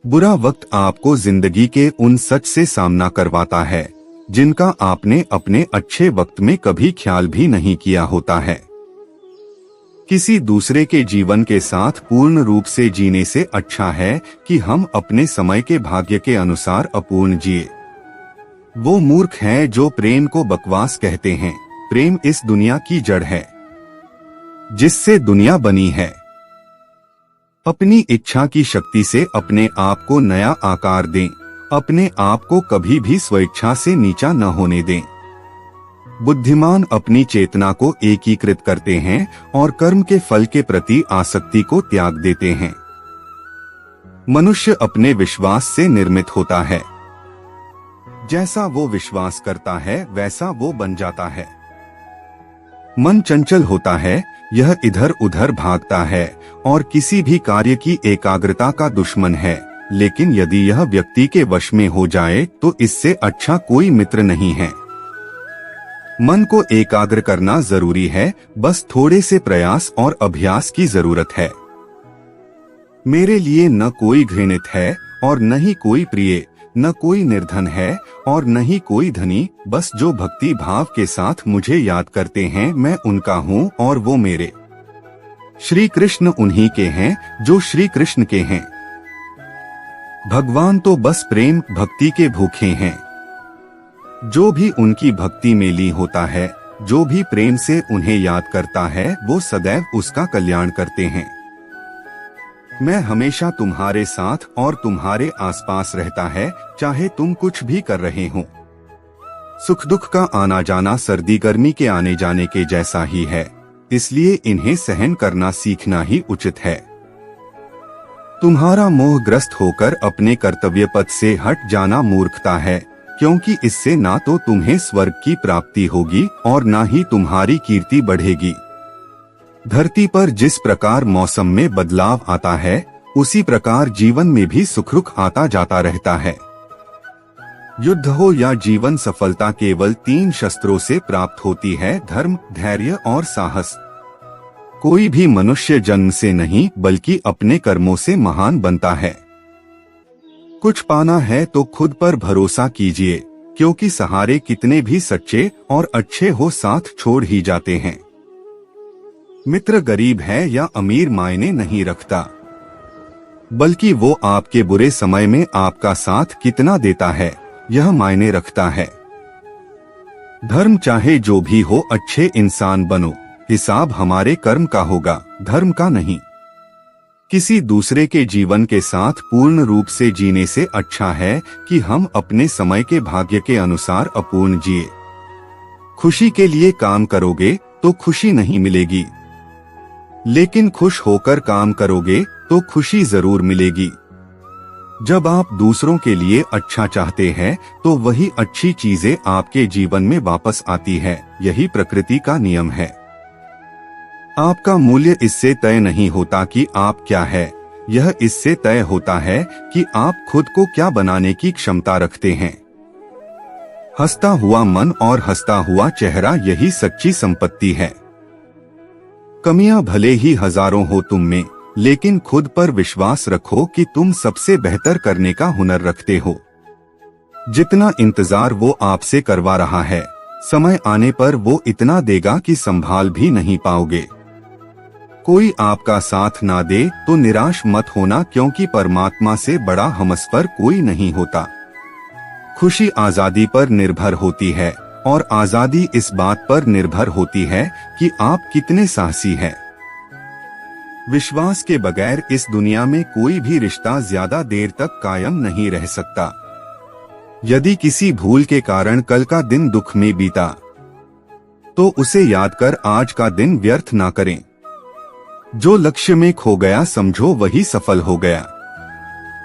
बुरा वक्त आपको जिंदगी के उन सच से सामना करवाता है जिनका आपने अपने अच्छे वक्त में कभी ख्याल भी नहीं किया होता है। किसी दूसरे के जीवन के साथ पूर्ण रूप से जीने से अच्छा है कि हम अपने समय के भाग्य के अनुसार अपूर्ण जिए। वो मूर्ख हैं जो प्रेम को बकवास कहते हैं। प्रेम इस दुनिया की जड़ है जिससे दुनिया बनी है। अपनी इच्छा की शक्ति से अपने आप को नया आकार दें। अपने आप को कभी भी स्वेच्छा से नीचा न होने दें। बुद्धिमान अपनी चेतना को एकीकृत करते हैं और कर्म के फल के प्रति आसक्ति को त्याग देते हैं। मनुष्य अपने विश्वास से निर्मित होता है। जैसा वो विश्वास करता है वैसा वो बन जाता है। मन चंचल होता है, यह इधर उधर भागता है और किसी भी कार्य की एकाग्रता का दुश्मन है। लेकिन यदि यह व्यक्ति के वश में हो जाए तो इससे अच्छा कोई मित्र नहीं है। मन को एकाग्र करना जरूरी है, बस थोड़े से प्रयास और अभ्यास की जरूरत है। मेरे लिए न कोई घृणित है और न ही कोई प्रिय, न कोई निर्धन है और न ही कोई धनी। बस जो भक्ति भाव के साथ मुझे याद करते हैं मैं उनका हूँ और वो मेरे। श्री कृष्ण उन्हीं के हैं जो श्री कृष्ण के हैं। भगवान तो बस प्रेम भक्ति के भूखे हैं। जो भी उनकी भक्ति में लीन होता है, जो भी प्रेम से उन्हें याद करता है, वो सदैव उसका कल्याण करते हैं। मैं हमेशा तुम्हारे साथ और तुम्हारे आसपास रहता है, चाहे तुम कुछ भी कर रहे हो। सुख दुख का आना जाना सर्दी गर्मी के आने जाने के जैसा ही है, इसलिए इन्हें सहन करना सीखना ही उचित है। तुम्हारा मोहग्रस्त होकर अपने कर्तव्य पथ से हट जाना मूर्खता है, क्योंकि इससे ना तो तुम्हें स्वर्ग की प्राप्ति होगी और ना ही तुम्हारी कीर्ति बढ़ेगी। धरती पर जिस प्रकार मौसम में बदलाव आता है, उसी प्रकार जीवन में भी सुख आता जाता रहता है। युद्ध हो या जीवन सफलता केवल 3 शस्त्रों से प्राप्त होती है, धर्म, धैर्य और साहस। कोई भी मनुष्य जन्म से नहीं बल्कि अपने कर्मों से महान बनता है। कुछ पाना है तो खुद पर भरोसा कीजिए, क्योंकि सहारे कितने भी सच्चे और अच्छे हो साथ छोड़ ही जाते हैं। मित्र गरीब है या अमीर मायने नहीं रखता, बल्कि वो आपके बुरे समय में आपका साथ कितना देता है यह मायने रखता है। धर्म चाहे जो भी हो, अच्छे इंसान बनो। हिसाब हमारे कर्म का होगा, धर्म का नहीं। किसी दूसरे के जीवन के साथ पूर्ण रूप से जीने से अच्छा है कि हम अपने समय के भाग्य के अनुसार अपूर्ण जिए। खुशी के लिए काम करोगे तो खुशी नहीं मिलेगी, लेकिन खुश होकर काम करोगे तो खुशी जरूर मिलेगी। जब आप दूसरों के लिए अच्छा चाहते हैं तो वही अच्छी चीजें आपके जीवन में वापस आती है। यही प्रकृति का नियम है। आपका मूल्य इससे तय नहीं होता कि आप क्या है, यह इससे तय होता है कि आप खुद को क्या बनाने की क्षमता रखते हैं। हंसता हुआ मन और हंसता हुआ चेहरा, यही सच्ची संपत्ति है। कमियां भले ही हजारों हो तुम में, लेकिन खुद पर विश्वास रखो कि तुम सबसे बेहतर करने का हुनर रखते हो। जितना इंतजार वो आपसे करवा रहा है, समय आने पर वो इतना देगा कि संभाल भी नहीं पाओगे। कोई आपका साथ ना दे तो निराश मत होना, क्योंकि परमात्मा से बड़ा हमसफर कोई नहीं होता। खुशी आजादी पर निर्भर होती है और आजादी इस बात पर निर्भर होती है कि आप कितने साहसी हैं। विश्वास के बगैर इस दुनिया में कोई भी रिश्ता ज्यादा देर तक कायम नहीं रह सकता। यदि किसी भूल के कारण कल का दिन दुख में बीता, तो उसे याद कर आज का दिन व्यर्थ ना करें। जो लक्ष्य में खो गया समझो वही सफल हो गया।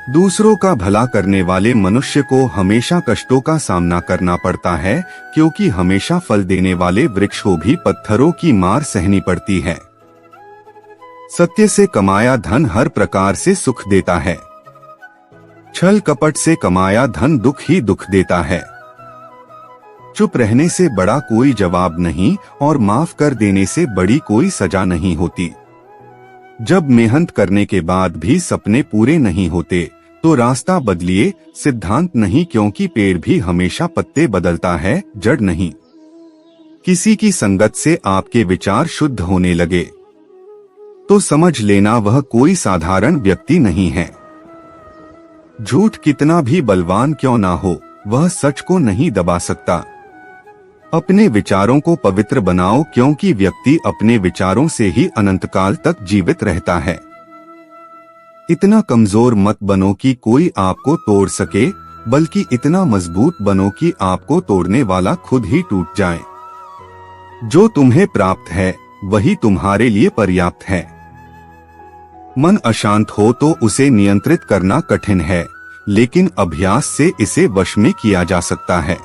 दूसरों का भला करने वाले मनुष्य को हमेशा कष्टों का सामना करना पड़ता है, क्योंकि हमेशा फल देने वाले वृक्ष को भी पत्थरों की मार सहनी पड़ती है। सत्य से कमाया धन हर प्रकार से सुख देता है, छल कपट से कमाया धन दुख ही दुख देता है। चुप रहने से बड़ा कोई जवाब नहीं और माफ कर देने से बड़ी कोई सजा नहीं होती। जब मेहनत करने के बाद भी सपने पूरे नहीं होते, तो रास्ता बदलिए, सिद्धांत नहीं, क्योंकि पेड़ भी हमेशा पत्ते बदलता है, जड़ नहीं। किसी की संगत से आपके विचार शुद्ध होने लगे तो समझ लेना वह कोई साधारण व्यक्ति नहीं है। झूठ कितना भी बलवान क्यों ना हो, वह सच को नहीं दबा सकता। अपने विचारों को पवित्र बनाओ, क्योंकि व्यक्ति अपने विचारों से ही अनंतकाल तक जीवित रहता है। इतना कमजोर मत बनो कि कोई आपको तोड़ सके, बल्कि इतना मजबूत बनो कि आपको तोड़ने वाला खुद ही टूट जाए। जो तुम्हें प्राप्त है वही तुम्हारे लिए पर्याप्त है। मन अशांत हो तो उसे नियंत्रित करना कठिन है, लेकिन अभ्यास से इसे वश में किया जा सकता है।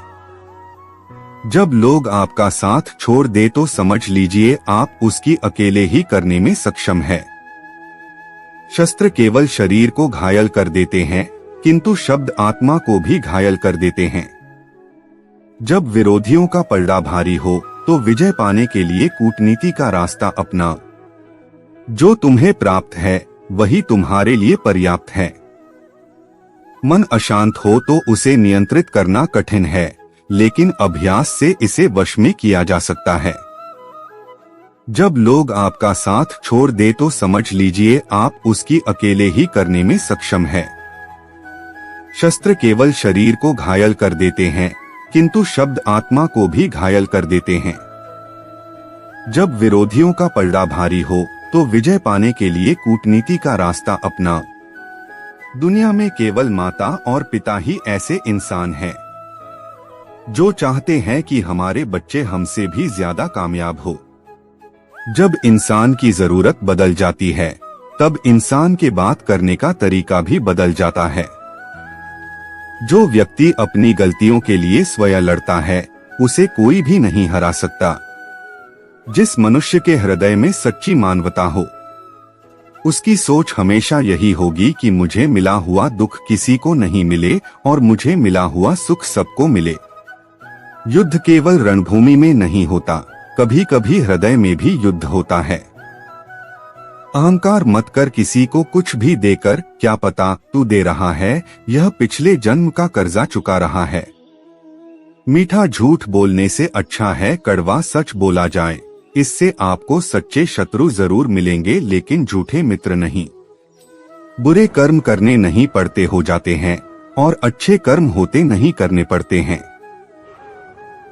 जब लोग आपका साथ छोड़ दे तो समझ लीजिए आप उसकी अकेले ही करने में सक्षम है। शस्त्र केवल शरीर को घायल कर देते हैं, किंतु शब्द आत्मा को भी घायल कर देते हैं। जब विरोधियों का पलड़ा भारी हो तो विजय पाने के लिए कूटनीति का रास्ता अपना। जो तुम्हें प्राप्त है वही तुम्हारे लिए पर्याप्त है। मन अशांत हो तो उसे नियंत्रित करना कठिन है, लेकिन अभ्यास से इसे वश में किया जा सकता है। जब लोग आपका साथ छोड़ दे तो समझ लीजिए आप उसकी अकेले ही करने में सक्षम है। शस्त्र केवल शरीर को घायल कर देते हैं, किंतु शब्द आत्मा को भी घायल कर देते हैं। जब विरोधियों का पलड़ा भारी हो तो विजय पाने के लिए कूटनीति का रास्ता अपना। दुनिया में केवल माता और पिता ही ऐसे इंसान हैं जो चाहते हैं कि हमारे बच्चे हमसे भी ज्यादा कामयाब हो। जब इंसान की जरूरत बदल जाती है तब इंसान के बात करने का तरीका भी बदल जाता है। जो व्यक्ति अपनी गलतियों के लिए स्वयं लड़ता है उसे कोई भी नहीं हरा सकता। जिस मनुष्य के हृदय में सच्ची मानवता हो उसकी सोच हमेशा यही होगी कि मुझे मिला हुआ दुख किसी को नहीं मिले और मुझे मिला हुआ सुख सबको मिले। युद्ध केवल रणभूमि में नहीं होता, कभी कभी हृदय में भी युद्ध होता है। अहंकार मत कर किसी को कुछ भी देकर, क्या पता तू दे रहा है यह पिछले जन्म का कर्जा चुका रहा है। मीठा झूठ बोलने से अच्छा है कड़वा सच बोला जाए। इससे आपको सच्चे शत्रु जरूर मिलेंगे, लेकिन झूठे मित्र नहीं। बुरे कर्म करने नहीं पड़ते हो जाते हैं और अच्छे कर्म होते नहीं करने पड़ते हैं।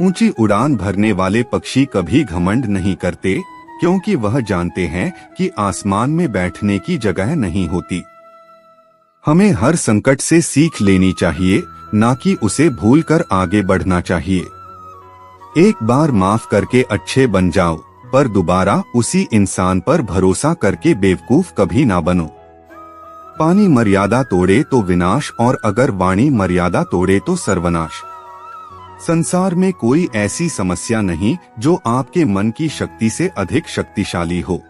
ऊंची उड़ान भरने वाले पक्षी कभी घमंड नहीं करते, क्योंकि वह जानते हैं कि आसमान में बैठने की जगह नहीं होती। हमें हर संकट से सीख लेनी चाहिए, ना कि उसे भूलकर आगे बढ़ना चाहिए। एक बार माफ करके अच्छे बन जाओ, पर दोबारा उसी इंसान पर भरोसा करके बेवकूफ कभी ना बनो। पानी मर्यादा तोड़े तो विनाश, और अगर वाणी मर्यादा तोड़े तो सर्वनाश। संसार में कोई ऐसी समस्या नहीं जो आपके मन की शक्ति से अधिक शक्तिशाली हो।